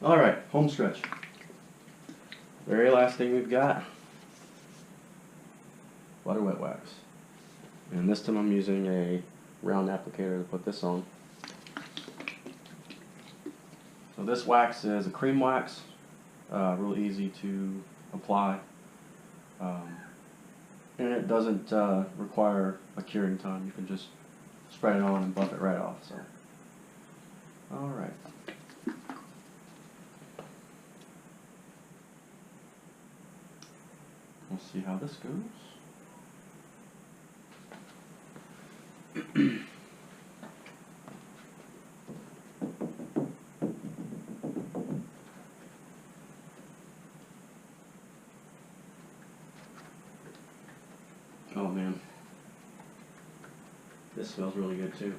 Alright, home stretch. Very last thing we've got, butter wet wax. And this time I'm using a round applicator to put this on. So this wax is a cream wax, real easy to apply. And it doesn't require a curing time. You can just spread it on and buff it right off. So, alright. We'll see how this goes. Oh man, this smells really good too.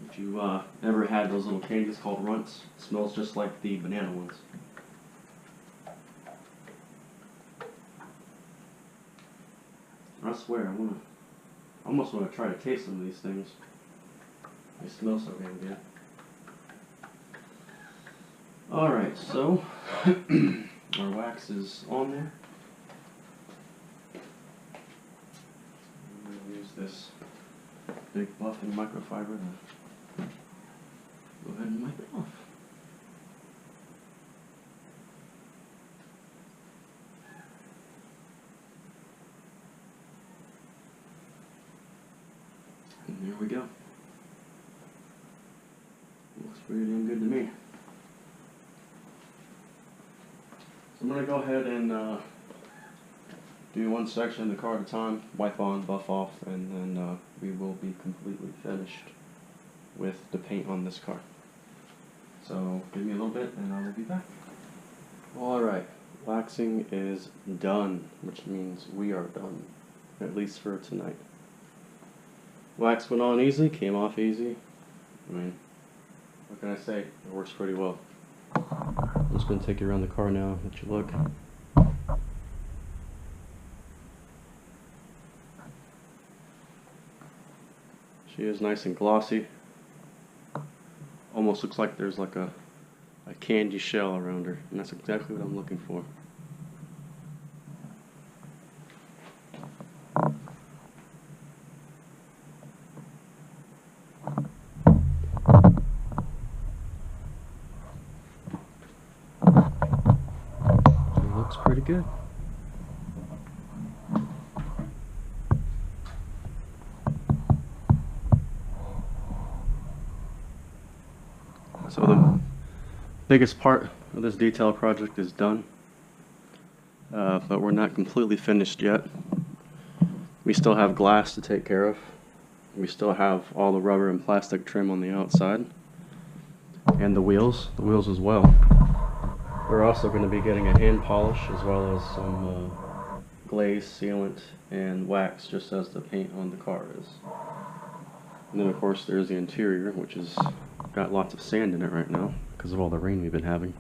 If you ever had those little candies called Runts, it smells just like the banana ones. I swear, I almost want to try to taste some of these things. They smell so damn good. Alright, so our wax is on there. I'm going to use this big buffing microfiber to go ahead and wipe it off. And there we go. Looks pretty damn good to me. So I'm going to go ahead and do one section of the car at a time, wipe on, buff off, and then we will be completely finished with the paint on this car. So give me a little bit and I will be back. Alright, waxing is done, which means we are done, at least for tonight. Wax went on easy, came off easy. I mean, what can I say? It works pretty well. I'm just going to take you around the car now, let you look. She is nice and glossy. Almost looks like there's like a candy shell around her, and that's exactly what I'm looking for. It looks pretty good. So the biggest part of this detail project is done, but we're not completely finished yet. We still have glass to take care of. We still have all the rubber and plastic trim on the outside, and the wheels as well. We're also going to be getting a hand polish as well as some glaze, sealant, and wax, just as the paint on the car is. And then of course there's the interior, which has got lots of sand in it right now because of all the rain we've been having.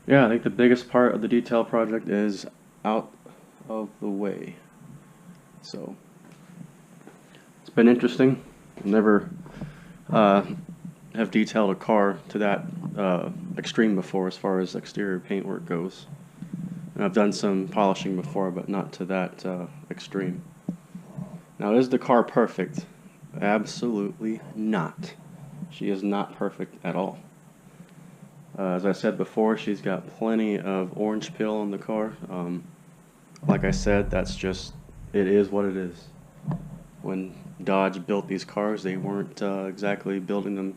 Yeah, I think the biggest part of the detail project is out of the way. So it's been interesting. I've never have detailed a car to that extreme before as far as exterior paint work goes. And I've done some polishing before, but not to that extreme. Now, is the car perfect? Absolutely not. She is not perfect at all. As I said before, she's got plenty of orange peel on the car. Like I said, that's just, it is what it is. When Dodge built these cars, they weren't exactly building them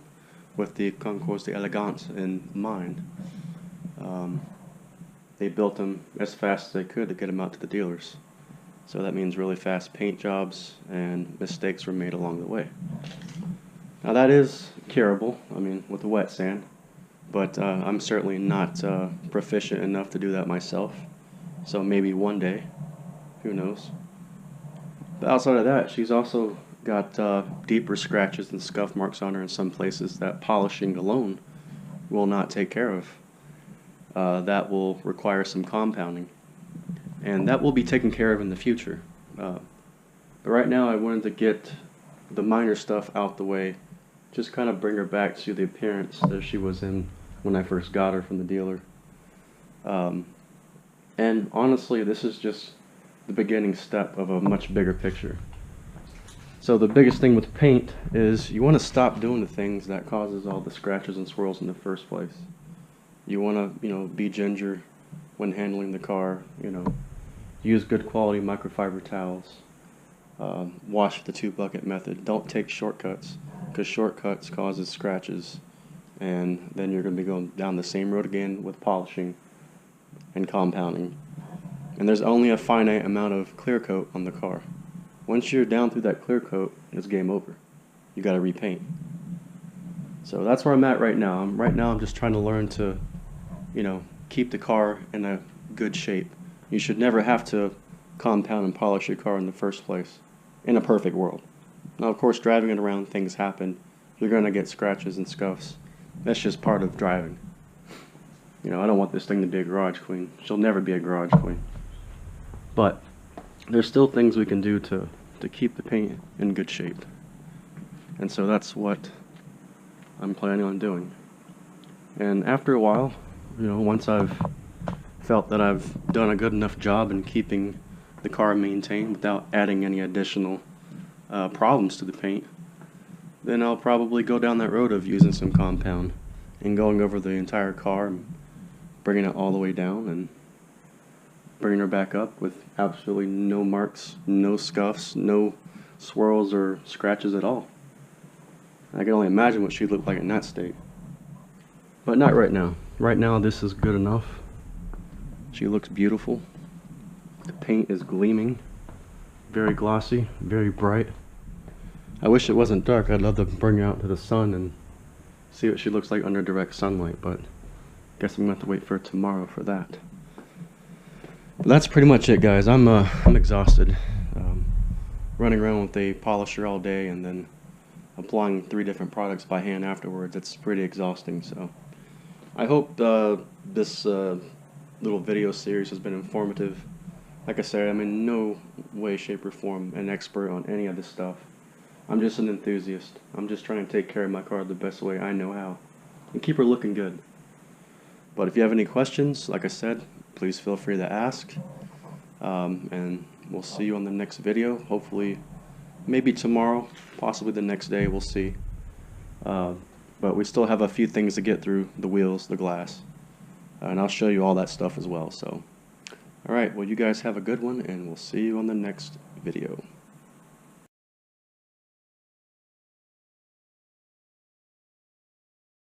with the Concours d'Elegance in mind. They built them as fast as they could to get them out to the dealers. So that means really fast paint jobs, and mistakes were made along the way. Now that is curable, I mean, with the wet sand, but I'm certainly not proficient enough to do that myself. So maybe one day, who knows. But outside of that, she's also got deeper scratches and scuff marks on her in some places that polishing alone will not take care of. That will require some compounding, and that will be taken care of in the future. But right now I wanted to get the minor stuff out the way just kind of bring her back to the appearance that she was in when I first got her from the dealer. And honestly, this is just the beginning step of a much bigger picture. So the biggest thing with paint is you want to stop doing the things that causes all the scratches and swirls in the first place. You want to, be ginger when handling the car, use good quality microfiber towels, wash the 2-bucket method. Don't take shortcuts, because shortcuts causes scratches, and then you're going to be going down the same road again with polishing and compounding. And there's only a finite amount of clear coat on the car. Once you're down through that clear coat, it's game over. You got to repaint. So that's where I'm at right now. I'm just trying to learn to, keep the car in a good shape. You should never have to compound and polish your car in the first place, in a perfect world. Now, of course, driving it around, things happen. You're going to get scratches and scuffs. That's just part of driving. I don't want this thing to be a garage queen. She'll never be a garage queen. But there's still things we can do to keep the paint in good shape. And so that's what I'm planning on doing. And after a while, once I've felt that I've done a good enough job in keeping the car maintained without adding any additional problems to the paint, then I'll probably go down that road of using some compound and going over the entire car and bringing it all the way down and bringing her back up with absolutely no marks, no scuffs, no swirls or scratches at all. I can only imagine what she'd look like in that state. But not right now. Right now this is good enough. She looks beautiful. The paint is gleaming, very glossy, very bright. I wish it wasn't dark. I'd love to bring her out to the sun and see what she looks like under direct sunlight, but guess I'm gonna have to wait for tomorrow for that. But that's pretty much it, guys. I'm exhausted. Running around with a polisher all day and then applying 3 different products by hand afterwards. It's pretty exhausting. So I hope this little video series has been informative. Like I said, I'm in no way, shape, or form an expert on any of this stuff. I'm just an enthusiast. I'm just trying to take care of my car the best way I know how and keep her looking good. But if you have any questions, like I said, please feel free to ask. And we'll see you on the next video. Hopefully, maybe tomorrow, possibly the next day, we'll see. But we still have a few things to get through: the wheels, the glass. And I'll show you all that stuff as well. So, alright, well, you guys have a good one, and we'll see you on the next video.